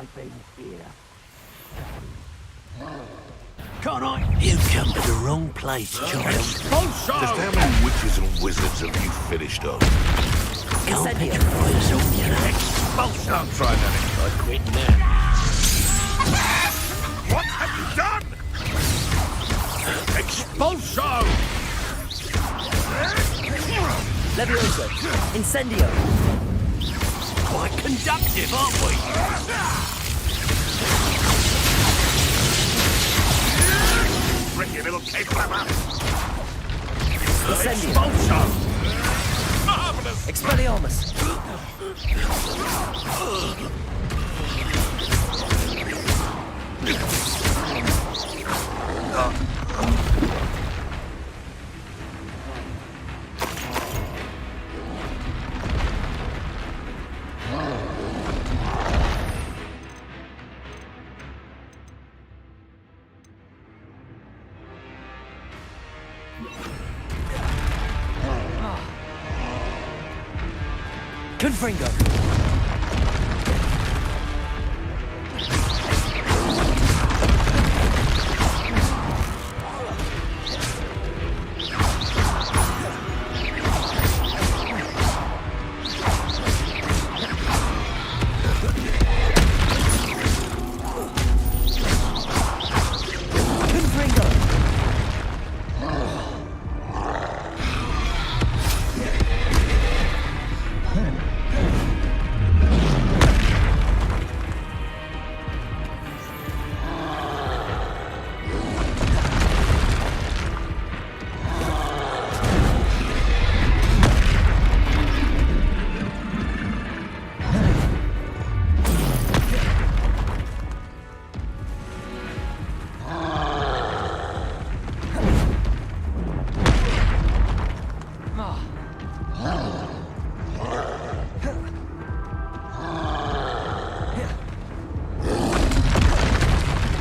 I've been here. Can't I? You've come to the wrong place, child. Just how many witches and wizards have you finished off? Can't petrify us all, you know. Expulsion! I'll try that I quit now. What have you done? Expulsion! Levioso! Incendio! Quite conductive, aren't we? Tricky little cave flapper! Incendio! Expulsion! Marvelous! Expelliarmus! Confringo!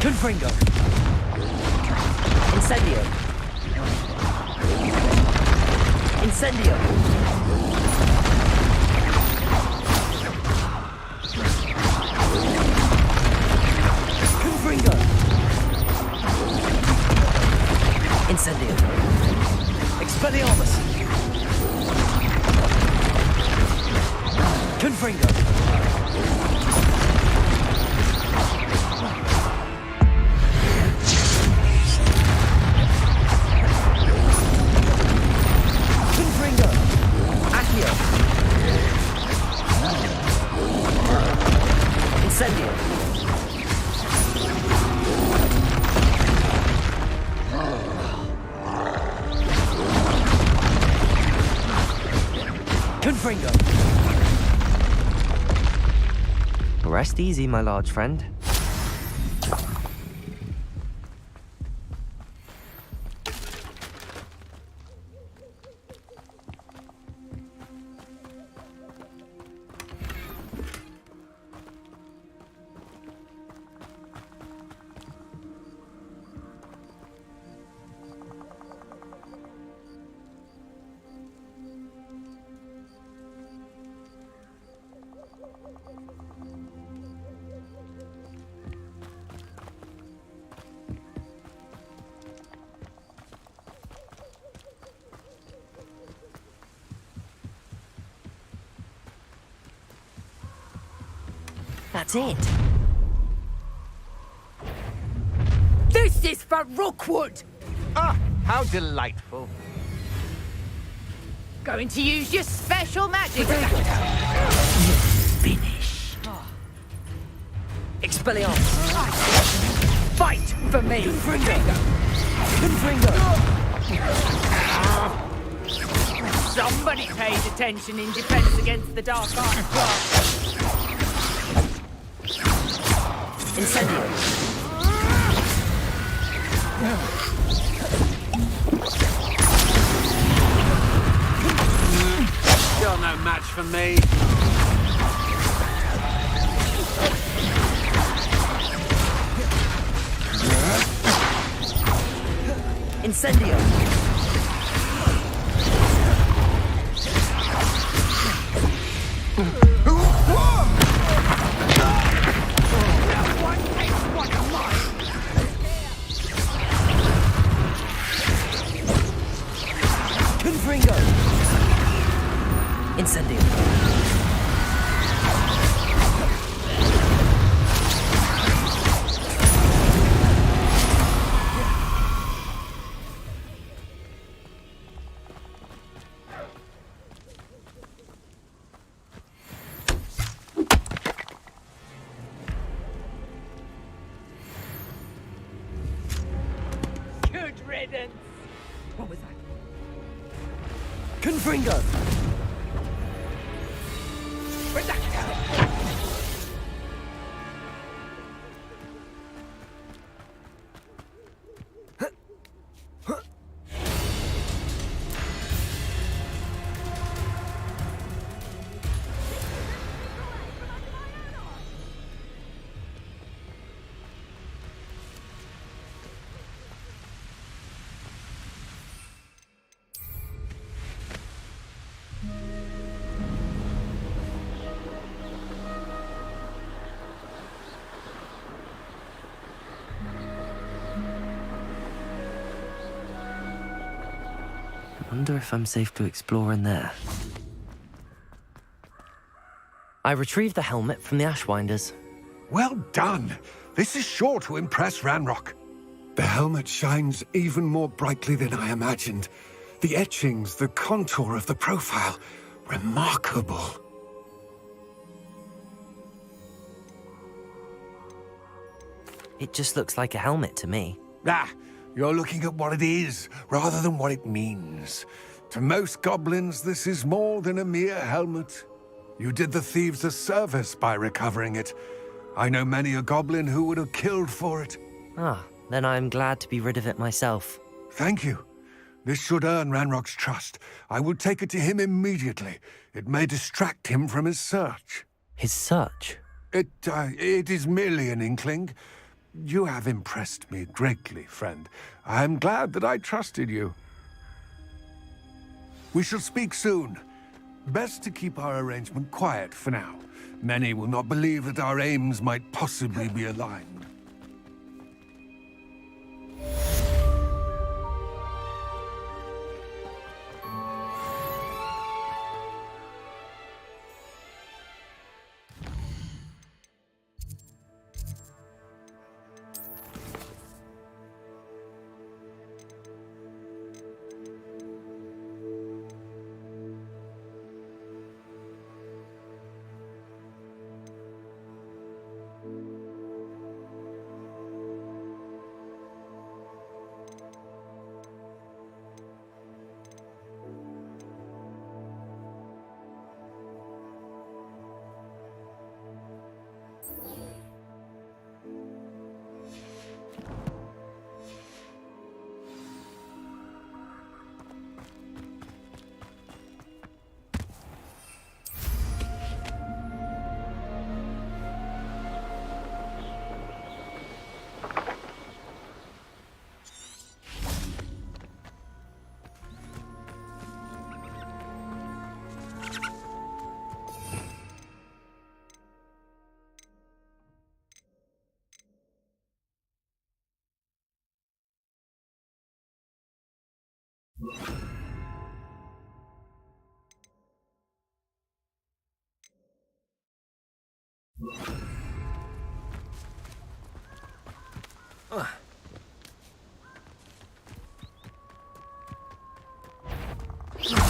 Confringo! Incendio! Incendio! Confringo! Incendio! Expelliarmus! Confringo! Incendio! Confringo! Rest easy, my large friend. That's it. This is for Rookwood! Ah, how delightful. Going to use your special magic. Finish. Expelliarmus! Fight for me! Confringo! Confringo! Somebody pays attention in defense against the dark arts class. Incendio! You're no match for me. Incendio! Incendio. Good riddance. What was that? Confringo! Wonder if I'm safe to explore in there. I retrieved the helmet from the Ashwinders. Well done. This is sure to impress Ranrock. The helmet shines even more brightly than I imagined. The etchings, the contour of the profile, remarkable. It just looks like a helmet to me. Ah, you're looking at what it is, rather than what it means. To most goblins, this is more than a mere helmet. You did the thieves a service by recovering it. I know many a goblin who would have killed for it. Ah, then I'm glad to be rid of it myself. Thank you. This should earn Ranrock's trust. I will take it to him immediately. It may distract him from his search. His search? It is merely an inkling. You have impressed me greatly, friend. I am glad that I trusted you. We shall speak soon. Best to keep our arrangement quiet for now. Many will not believe that our aims might possibly be aligned.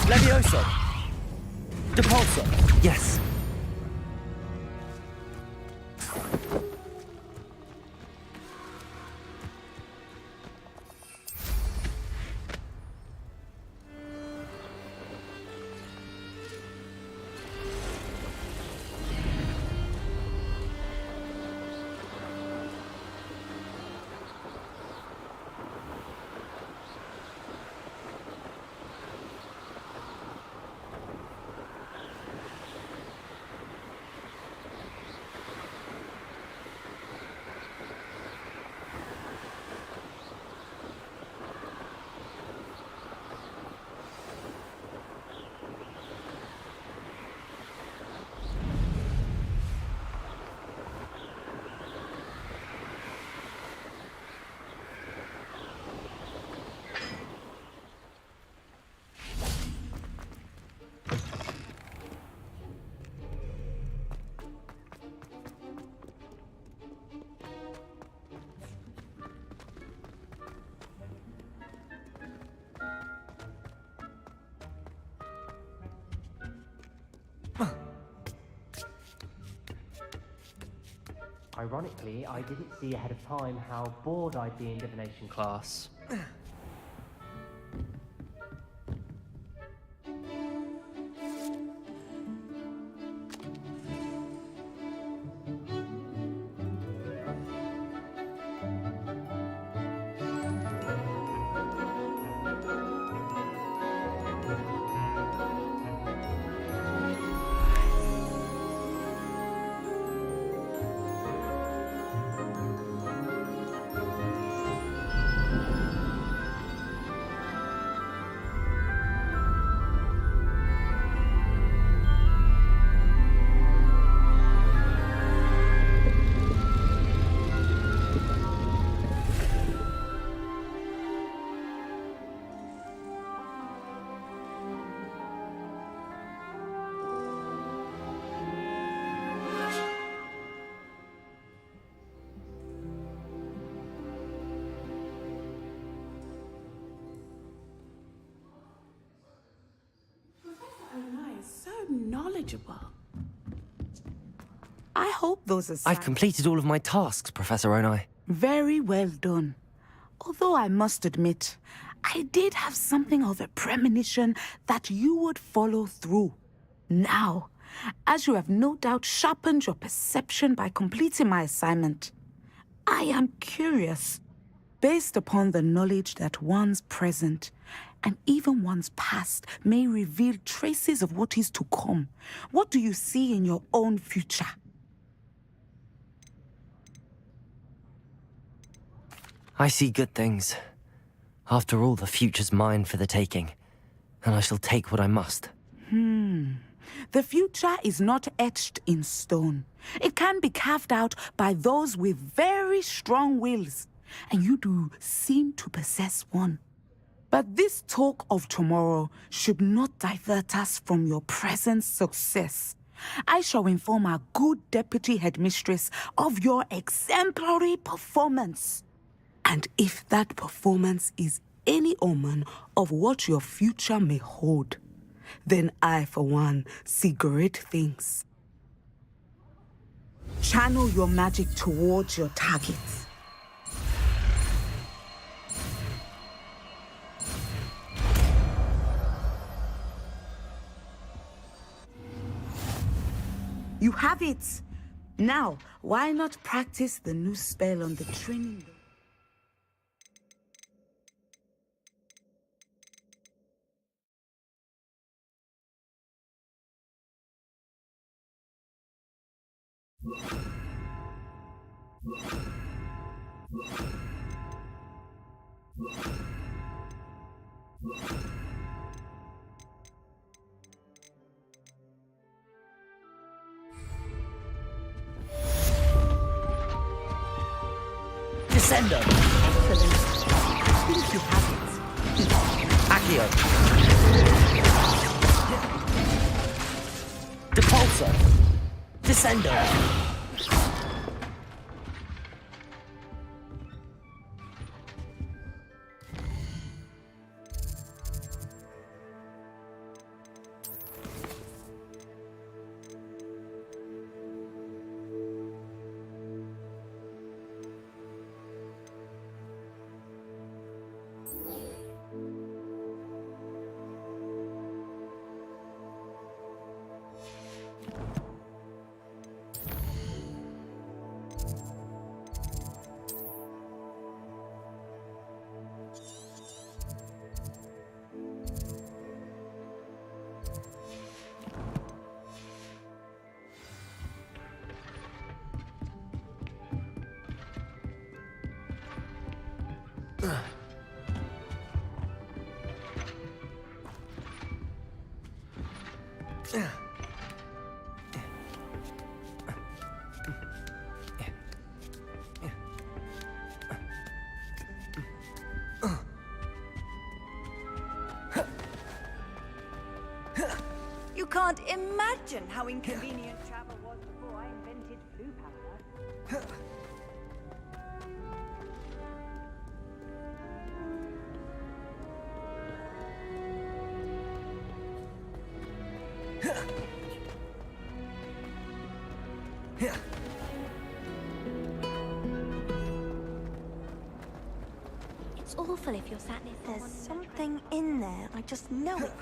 Levioso! Depulso! Yes. Ironically, I didn't see ahead of time how bored I'd be in divination class. So knowledgeable. I hope those are I've completed all of my tasks, Professor Onai. very well done. Although I must admit, I did have something of a premonition that you would follow through. Now, as you have no doubt sharpened your perception by completing my assignment, I am curious, based upon the knowledge that one's present and even one's past may reveal traces of what is to come. What do you see in your own future? I see good things. After all, the future's mine for the taking, and I shall take what I must. The future is not etched in stone. It can be carved out by those with very strong wills, and you do seem to possess one. But this talk of tomorrow should not divert us from your present success. I shall inform our good deputy headmistress of your exemplary performance. And if that performance is any omen of what your future may hold, then I, for one, see great things. Channel your magic towards your targets. You have it! Now, why not practice the new spell on the training? Descendo. Excellent. I think you have it. Accio. Depulso. Descendo. You can't imagine how inconvenient travel was before I invented flu powder. It's awful if you're sat near someone. There's something in there. I just know it.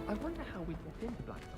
I wonder how we got into Blackdown.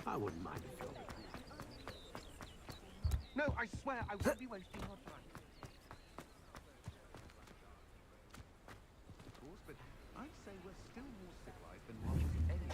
I wouldn't mind if you're... No, I swear I won't be wasting your time. Of course, but I'd say we're still more civilized than most any...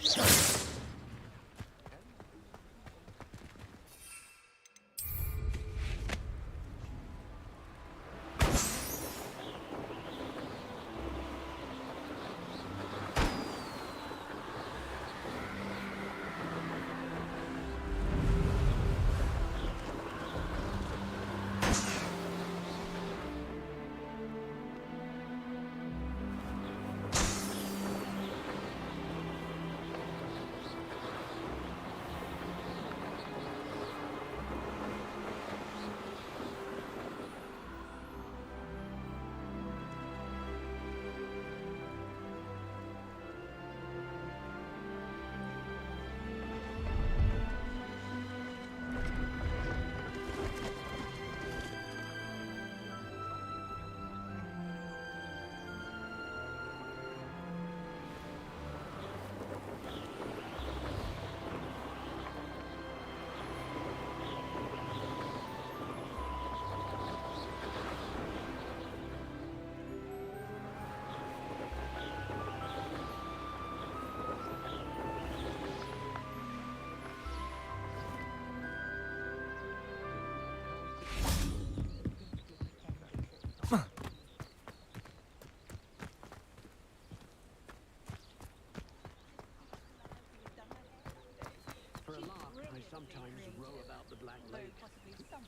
For a lark, I sometimes row about the Black Lake.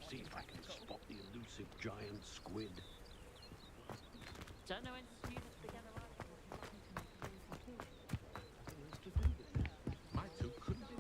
See if I can spot the elusive giant squid. Don't know when students began arriving. To do this. My two couldn't be.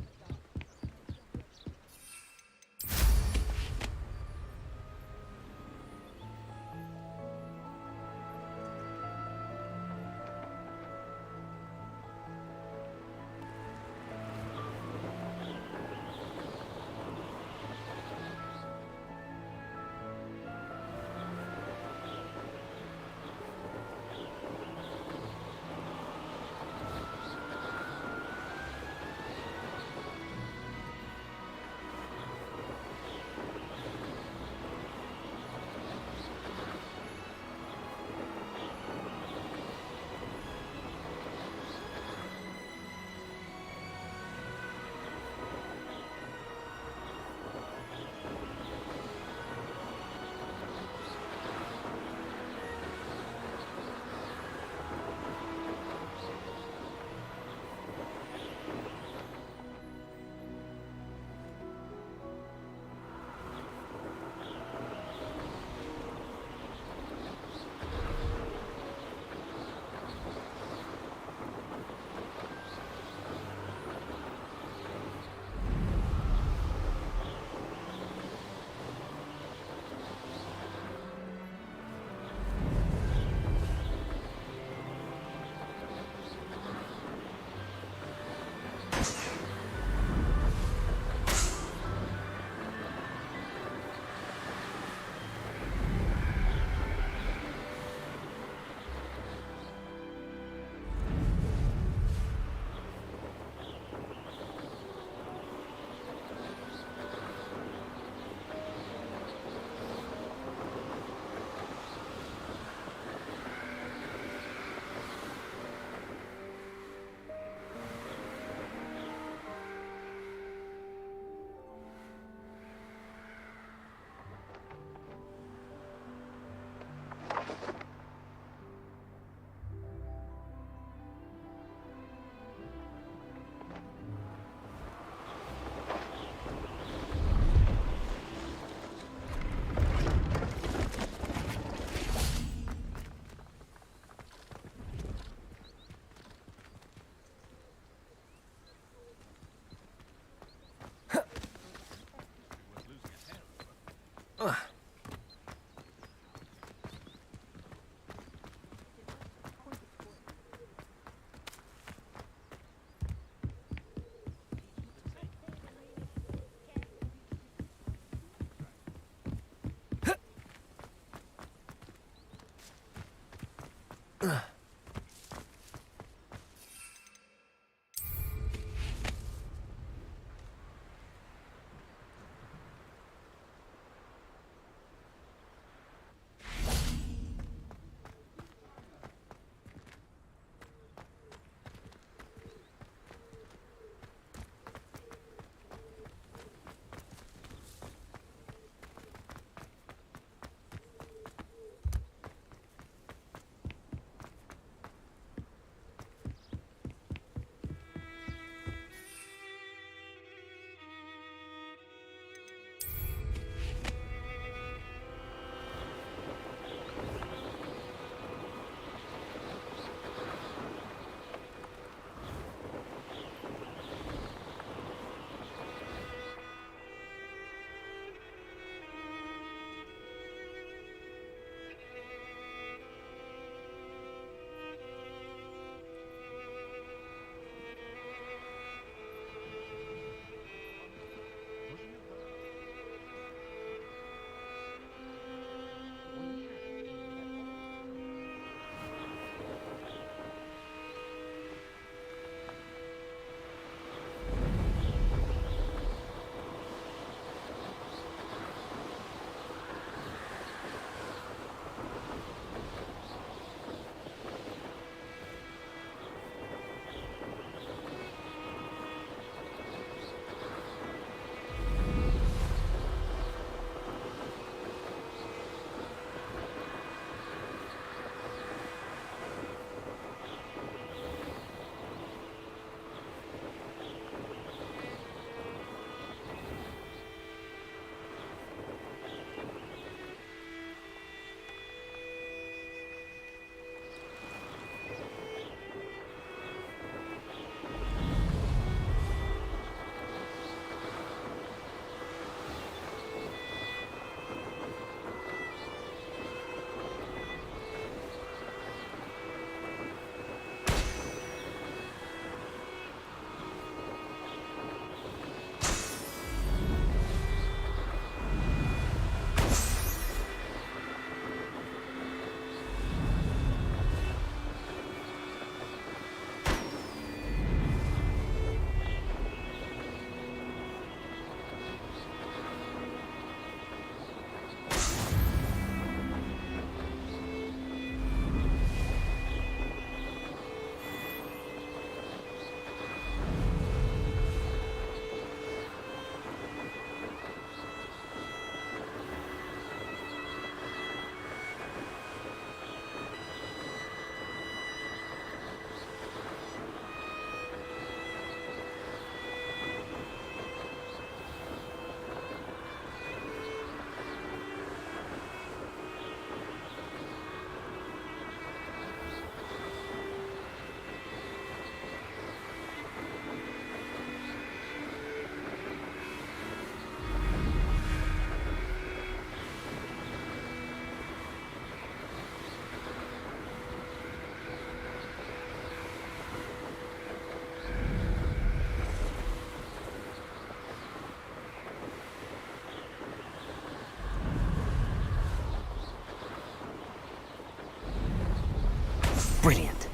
Brilliant.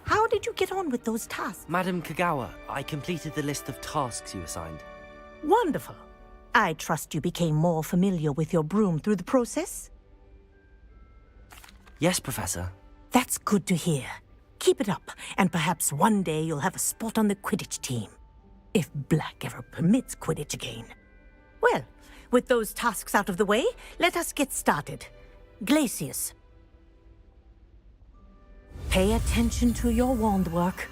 How did you get on with those tasks? Madam Kagawa, I completed the list of tasks you assigned. Wonderful. I trust you became more familiar with your broom through the process? Yes, Professor. That's good to hear. Keep it up, and perhaps one day you'll have a spot on the Quidditch team. If Black ever permits Quidditch again. Well, with those tasks out of the way, let us get started. Glacius. Pay attention to your wand work.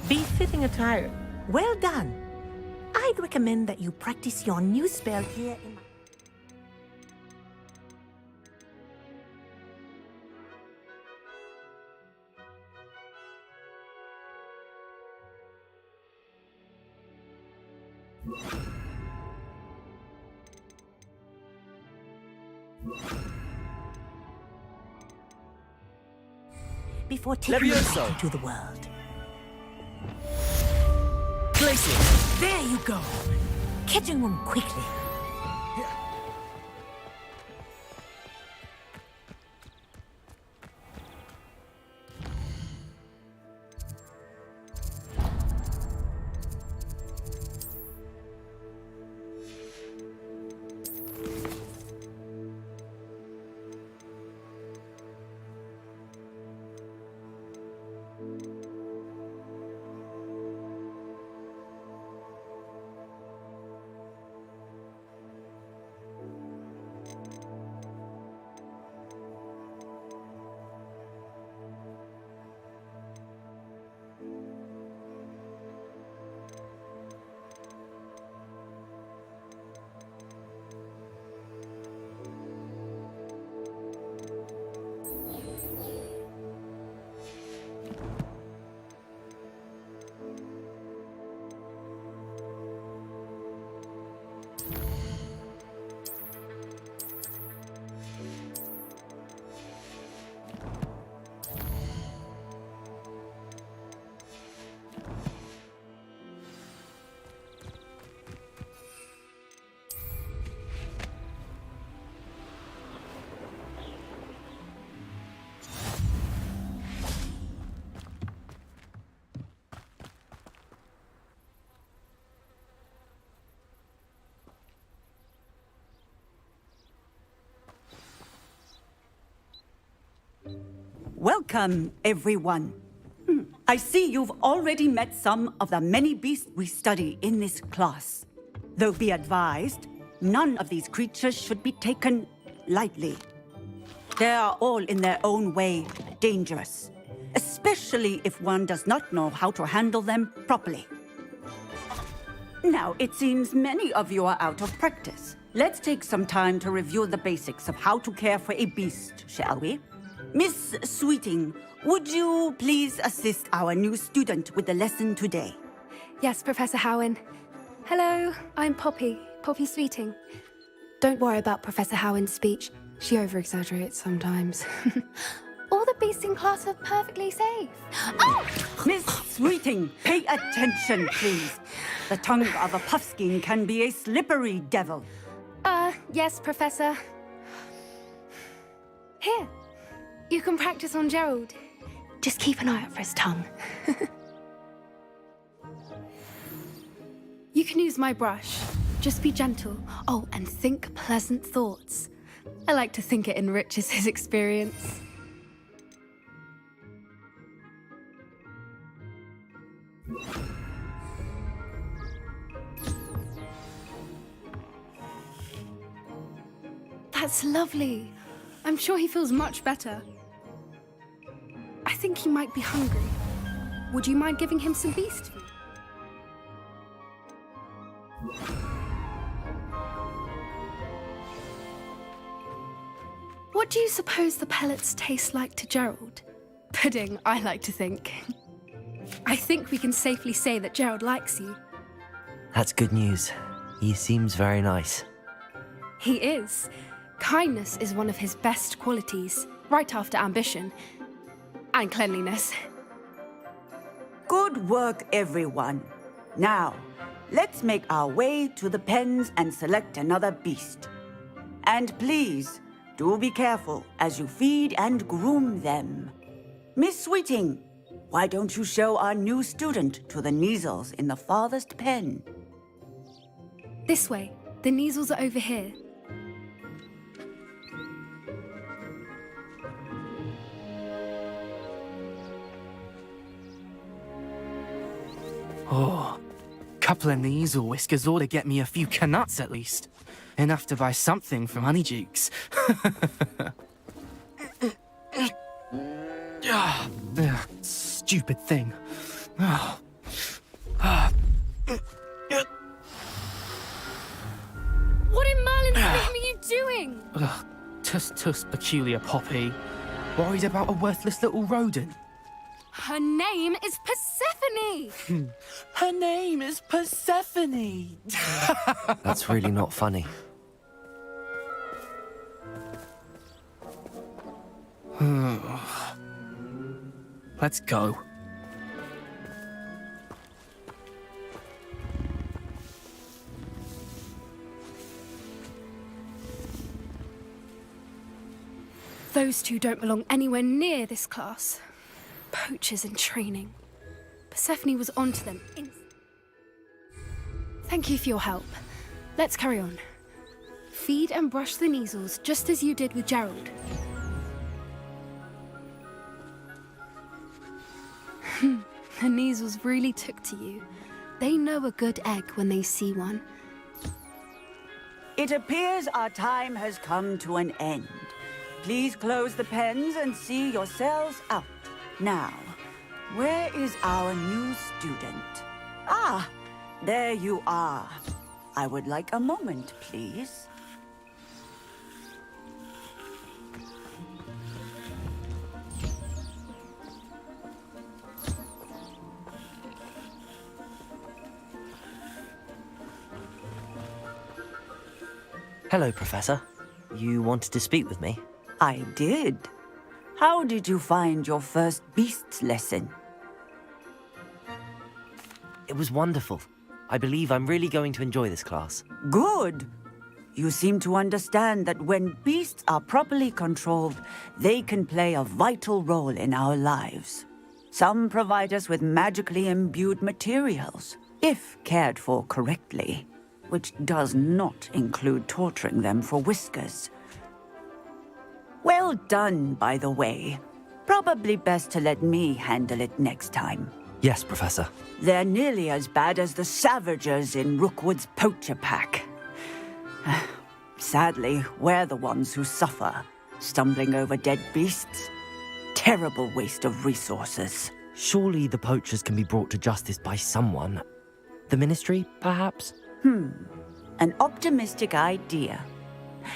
Befitting attire. Well done. I'd recommend that you practice your new spell here in my... Before taking it back into the world. Glacius! There you go. Catching one quickly. Welcome, everyone. I see you've already met some of the many beasts we study in this class. Though be advised, none of these creatures should be taken lightly. They are all in their own way dangerous, especially if one does not know how to handle them properly. Now, it seems many of you are out of practice. Let's take some time to review the basics of how to care for a beast, shall we? Miss Sweeting, would you please assist our new student with the lesson today? Yes, Professor Howen. Hello, I'm Poppy Sweeting. Don't worry about Professor Howen's speech. She over-exaggerates sometimes. All the beasts in class are perfectly safe. Oh! Miss Sweeting, pay attention, please. The tongue of a puffskein can be a slippery devil. Yes, Professor. Here, you can practice on Gerald. Just keep an eye out for his tongue. You can use my brush. Just be gentle. Oh, and think pleasant thoughts. I like to think it enriches his experience. That's lovely. I'm sure he feels much better. I think he might be hungry. Would you mind giving him some beast food? What do you suppose the pellets taste like to Gerald? Pudding, I like to think. I think we can safely say that Gerald likes you. That's good news. He seems very nice. He is. Kindness is one of his best qualities, right after ambition. And cleanliness. Good work, everyone. Now, let's make our way to the pens and select another beast. And please, do be careful as you feed and groom them. Miss Sweeting, why don't you show our new student to the Neasels in the farthest pen? This way. The Neasels are over here. Oh, couple of Neasel whiskers ought to get me a few canuts at least. Enough to buy something from Honeydukes. Stupid thing. Oh. What in Merlin's name are you doing? Tuss, peculiar Poppy. Worried about a worthless little rodent. Her name is Persephone! Her name is Persephone! That's really not funny. Let's go. Those two don't belong anywhere near this class. Poachers in training. Persephone was onto them. Thank you for your help. Let's carry on. Feed and brush the Neasels just as you did with Gerald. The Neasels really took to you. They know a good egg when they see one. It appears our time has come to an end. Please close the pens and see yourselves out. Now, where is our new student? Ah, there you are. I would like a moment, please. Hello, Professor. You wanted to speak with me? I did. How did you find your first beasts lesson? It was wonderful. I believe I'm really going to enjoy this class. Good. You seem to understand that when beasts are properly controlled, they can play a vital role in our lives. Some provide us with magically imbued materials, if cared for correctly, which does not include torturing them for whiskers. Well done, by the way. Probably best to let me handle it next time. Yes, Professor. They're nearly as bad as the Savagers in Rookwood's poacher pack. Sadly, we're the ones who suffer, stumbling over dead beasts. Terrible waste of resources. Surely the poachers can be brought to justice by someone. The Ministry, perhaps? An optimistic idea.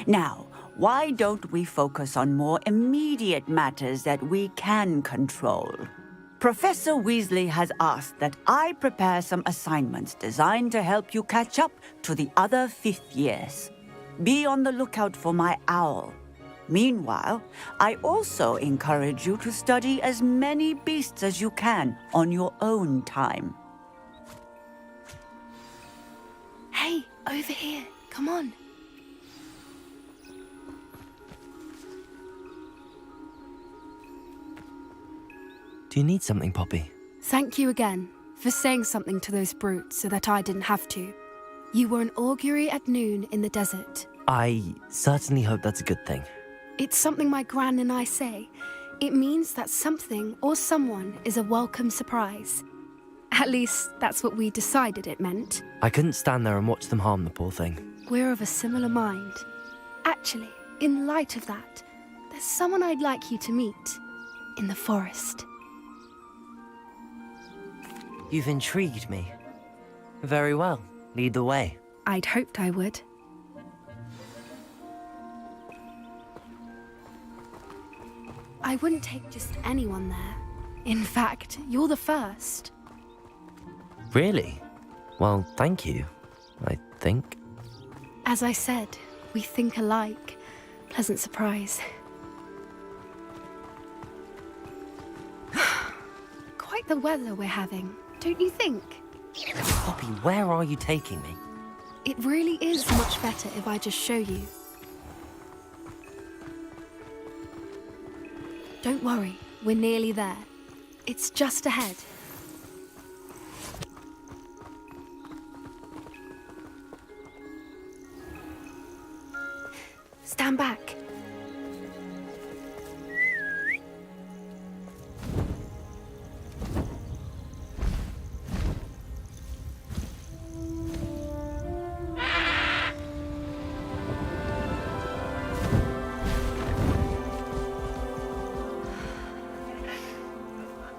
Now, why don't we focus on more immediate matters that we can control? Professor Weasley has asked that I prepare some assignments designed to help you catch up to the other fifth years. Be on the lookout for my owl. Meanwhile, I also encourage you to study as many beasts as you can on your own time. Hey, over here. Come on. Do you need something, Poppy? Thank you again for saying something to those brutes so that I didn't have to. You were an augury at noon in the desert. I certainly hope that's a good thing. It's something my gran and I say. It means that something or someone is a welcome surprise. At least, that's what we decided it meant. I couldn't stand there and watch them harm the poor thing. We're of a similar mind. Actually, in light of that, there's someone I'd like you to meet. In the forest. You've intrigued me. Very well. Lead the way. I'd hoped I would. I wouldn't take just anyone there. In fact, you're the first. Really? Well, thank you, I think. As I said, we think alike. Pleasant surprise. Quite the weather we're having, don't you think? Poppy, where are you taking me? It really is much better if I just show you. Don't worry, we're nearly there. It's just ahead. Stand back.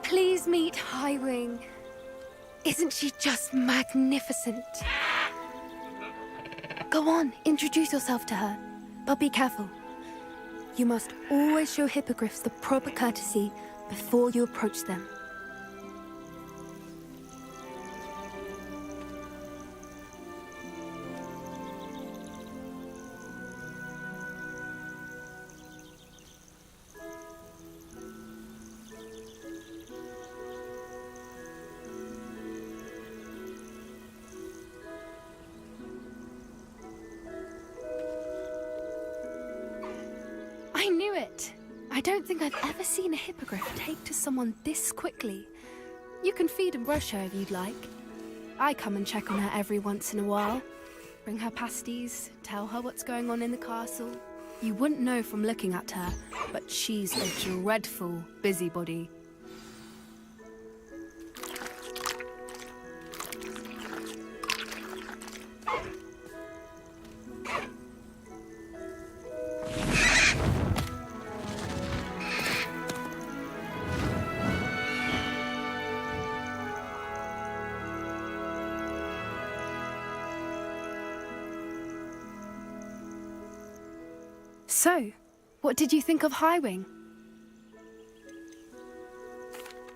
Please meet Highwing. Isn't she just magnificent? Go on, introduce yourself to her. But be careful. You must always show hippogriffs the proper courtesy before you approach them. I knew it! I don't think I've ever seen a hippogriff take to someone this quickly. You can feed and brush her if you'd like. I come and check on her every once in a while. Bring her pasties, tell her what's going on in the castle. You wouldn't know from looking at her, but she's a dreadful busybody. So, what did you think of Highwing?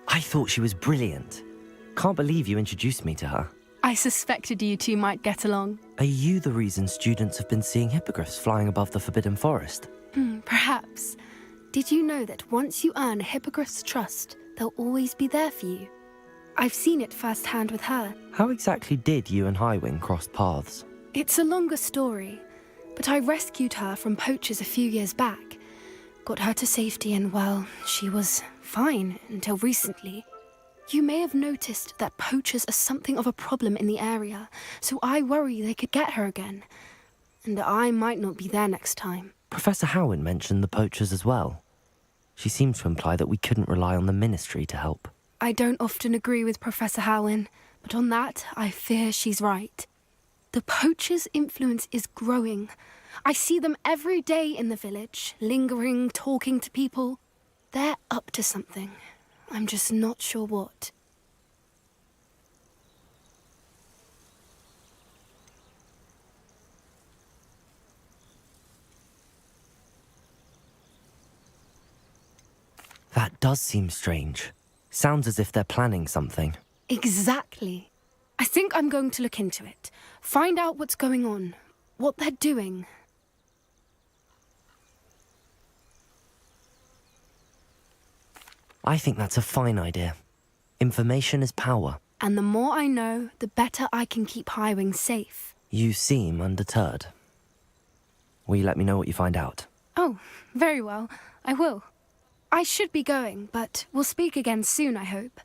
I thought she was brilliant. Can't believe you introduced me to her. I suspected you two might get along. Are you the reason students have been seeing hippogriffs flying above the Forbidden Forest? Perhaps. Did you know that once you earn a hippogriff's trust, they'll always be there for you? I've seen it firsthand with her. How exactly did you and Highwing cross paths? It's a longer story, but I rescued her from poachers a few years back. Got her to safety and, well, she was fine until recently. You may have noticed that poachers are something of a problem in the area, so I worry they could get her again. And I might not be there next time. Professor Howen mentioned the poachers as well. She seemed to imply that we couldn't rely on the Ministry to help. I don't often agree with Professor Howen, but on that, I fear she's right. The poachers' influence is growing. I see them every day in the village, lingering, talking to people. They're up to something. I'm just not sure what. That does seem strange. Sounds as if they're planning something. Exactly. I think I'm going to look into it. Find out what's going on, what they're doing. I think that's a fine idea. Information is power. And the more I know, the better I can keep Highwing safe. You seem undeterred. Will you let me know what you find out? Oh, very well. I will. I should be going, but we'll speak again soon, I hope.